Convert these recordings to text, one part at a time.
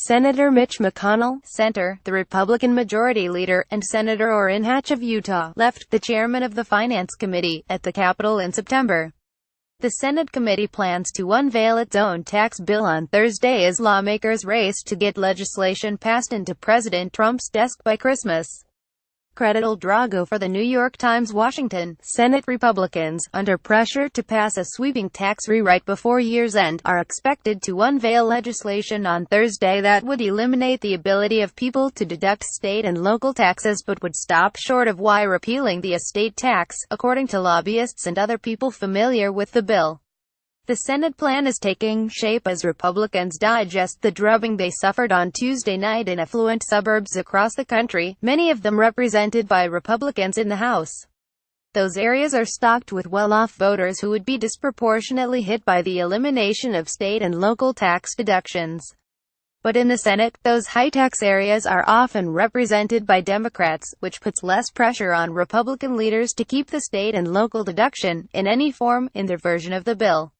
Senator Mitch McConnell, Center, the Republican Majority Leader, and Senator Orrin of Utah, left the chairman of the Finance Committee, at the Capitol in September. The Senate committee plans to unveil its own tax bill on Thursday as lawmakers race to get legislation passed into President Trump's desk by Christmas. Credible Drago for the New York Times. Washington, Senate Republicans, under pressure to pass a sweeping tax rewrite before year's end, are expected to unveil legislation on Thursday that would eliminate the ability of people to deduct state and local taxes but would stop short of repealing the estate tax, according to lobbyists and other people familiar with the bill. The Senate plan is taking shape as Republicans digest the drubbing they suffered on Tuesday night in affluent suburbs across the country, many of them represented by Republicans in the House. Those areas are stocked with well-off voters who would be disproportionately hit by the elimination of state and local tax deductions. But in the Senate, those high-tax areas are often represented by Democrats, which puts less pressure on Republican leaders to keep the state and local deduction, in any form, in their version of the bill.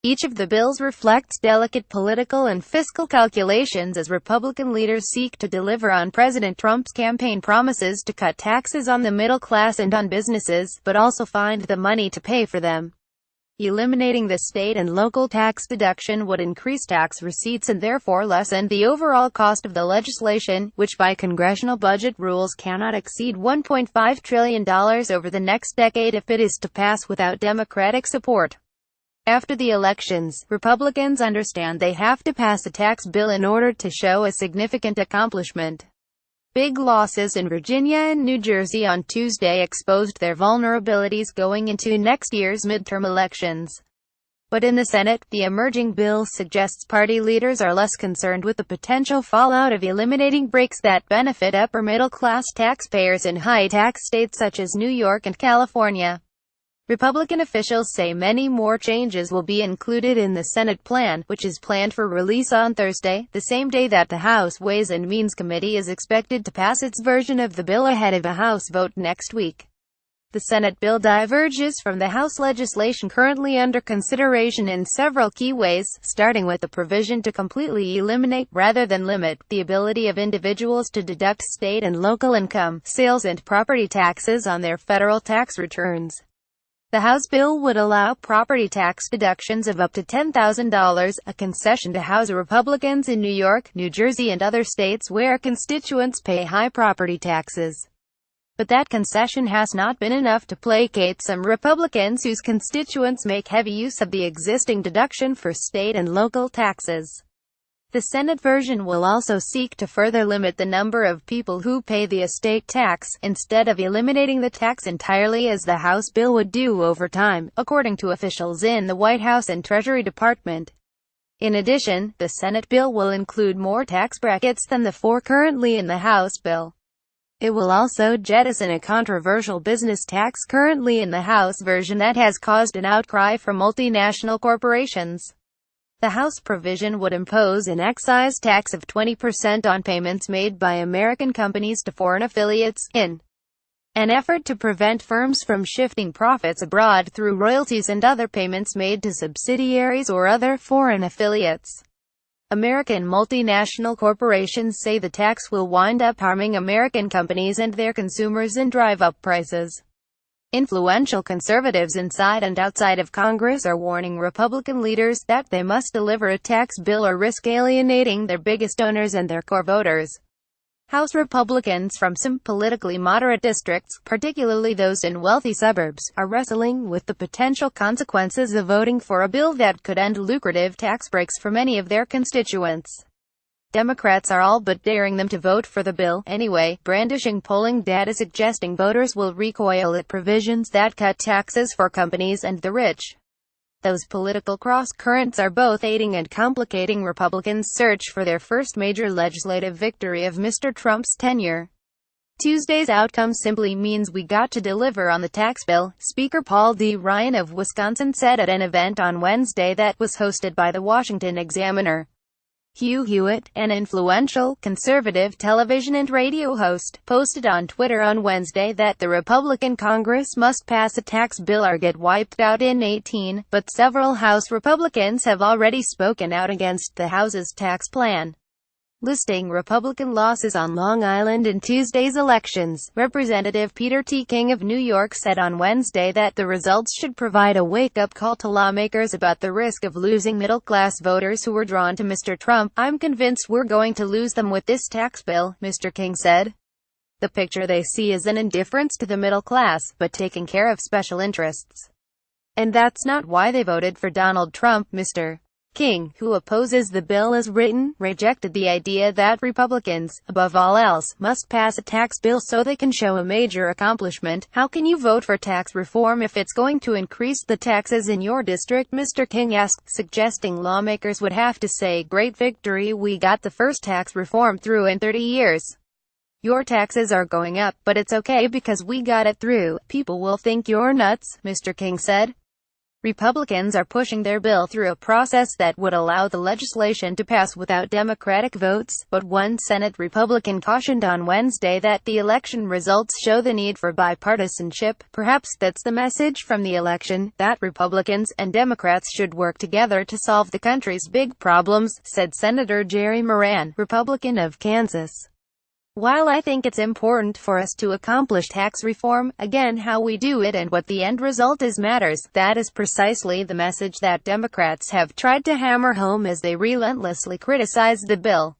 Each of the bills reflects delicate political and fiscal calculations as Republican leaders seek to deliver on President Trump's campaign promises to cut taxes on the middle class and on businesses, but also find the money to pay for them. Eliminating the state and local tax deduction would increase tax receipts and therefore lessen the overall cost of the legislation, which by congressional budget rules cannot exceed $1.5 trillion over the next decade if it is to pass without Democratic support. After the elections, Republicans understand they have to pass a tax bill in order to show a significant accomplishment. Big losses in Virginia and New Jersey on Tuesday exposed their vulnerabilities going into next year's midterm elections. But in the Senate, the emerging bill suggests party leaders are less concerned with the potential fallout of eliminating breaks that benefit upper-middle-class taxpayers in high-tax states such as New York and California. Republican officials say many more changes will be included in the Senate plan, which is planned for release on Thursday, the same day that the House Ways and Means Committee is expected to pass its version of the bill ahead of a House vote next week. The Senate bill diverges from the House legislation currently under consideration in several key ways, starting with the provision to completely eliminate, rather than limit, the ability of individuals to deduct state and local income, sales and property taxes on their federal tax returns. The House bill would allow property tax deductions of up to $10,000, a concession to House Republicans in New York, New Jersey and other states where constituents pay high property taxes. But that concession has not been enough to placate some Republicans whose constituents make heavy use of the existing deduction for state and local taxes. The Senate version will also seek to further limit the number of people who pay the estate tax, instead of eliminating the tax entirely as the House bill would do over time, according to officials in the White House and Treasury Department. In addition, the Senate bill will include more tax brackets than the four currently in the House bill. It will also jettison a controversial business tax currently in the House version that has caused an outcry from multinational corporations. The House provision would impose an excise tax of 20% on payments made by American companies to foreign affiliates, in an effort to prevent firms from shifting profits abroad through royalties and other payments made to subsidiaries or other foreign affiliates. American multinational corporations say the tax will wind up harming American companies and their consumers and drive up prices. Influential conservatives inside and outside of Congress are warning Republican leaders that they must deliver a tax bill or risk alienating their biggest donors and their core voters. House Republicans from some politically moderate districts, particularly those in wealthy suburbs, are wrestling with the potential consequences of voting for a bill that could end lucrative tax breaks for many of their constituents. Democrats are all but daring them to vote for the bill, anyway, brandishing polling data suggesting voters will recoil at provisions that cut taxes for companies and the rich. Those political cross-currents are both aiding and complicating Republicans' search for their first major legislative victory of Mr. Trump's tenure. Tuesday's outcome simply means we got to deliver on the tax bill, Speaker Paul D. Ryan of Wisconsin said at an event on Wednesday that was hosted by the Washington Examiner. Hugh Hewitt, an influential, conservative television and radio host, posted on Twitter on Wednesday that the Republican Congress must pass a tax bill or get wiped out in 18, but several House Republicans have already spoken out against the House's tax plan. listing Republican losses on Long Island in Tuesday's elections. Representative Peter T. King of New York said on Wednesday that the results should provide a wake-up call to lawmakers about the risk of losing middle-class voters who were drawn to Mr. Trump. "I'm convinced we're going to lose them with this tax bill," Mr. King said. "The picture they see is an indifference to the middle class, but taking care of special interests. And that's not why they voted for Donald Trump." Mr. King, who opposes the bill as written, rejected the idea that Republicans, above all else, must pass a tax bill so they can show a major accomplishment. "How can you vote for tax reform if it's going to increase the taxes in your district?" Mr. King asked, suggesting lawmakers would have to say, "Great victory, we got the first tax reform through in 30 years. Your taxes are going up, but it's okay because we got it through. People will think you're nuts," Mr. King said. Republicans are pushing their bill through a process that would allow the legislation to pass without Democratic votes, but one Senate Republican cautioned on Wednesday that the election results show the need for bipartisanship. "Perhaps that's the message from the election, that Republicans and Democrats should work together to solve the country's big problems," said Senator Jerry Moran, Republican of Kansas. "While I think it's important for us to accomplish tax reform, again how we do it and what the end result is matters. That is precisely the message that Democrats have tried to hammer home as they relentlessly criticize the bill."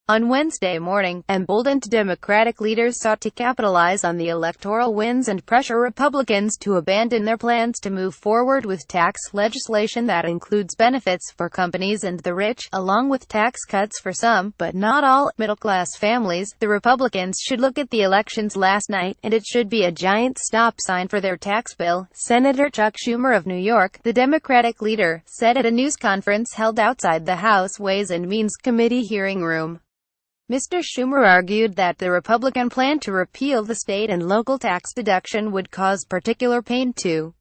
On Wednesday morning, emboldened Democratic leaders sought to capitalize on the electoral wins and pressure Republicans to abandon their plans to move forward with tax legislation that includes benefits for companies and the rich, along with tax cuts for some, but not all, middle-class families. The Republicans should look at the elections last night, and it should be a giant stop sign for their tax bill, Senator Chuck Schumer of New York, the Democratic leader, said at a news conference held outside the House Ways and Means Committee hearing room. Mr. Schumer argued that the Republican plan to repeal the state and local tax deduction would cause particular pain to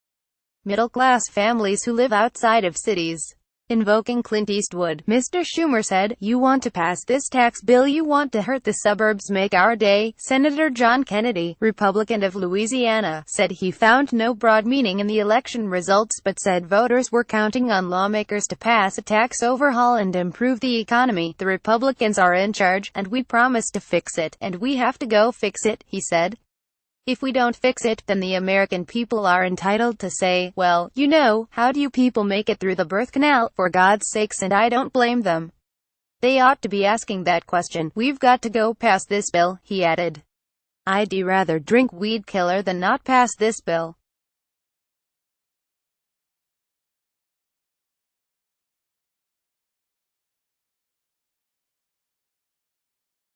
middle-class families who live outside of cities. Invoking Clint Eastwood, Mr. Schumer said, "You want to pass this tax bill, you want to hurt the suburbs, make our day." Senator John Kennedy, Republican of Louisiana, said he found no broad meaning in the election results but said voters were counting on lawmakers to pass a tax overhaul and improve the economy. "The Republicans are in charge, and we promised to fix it, and we have to go fix it," he said. "If we don't fix it, then the American people are entitled to say, well, you know, how do you people make it through the birth canal, for God's sakes, and I don't blame them. They ought to be asking that question. We've got to go pass this bill," he added. "I'd rather drink weed killer than not pass this bill."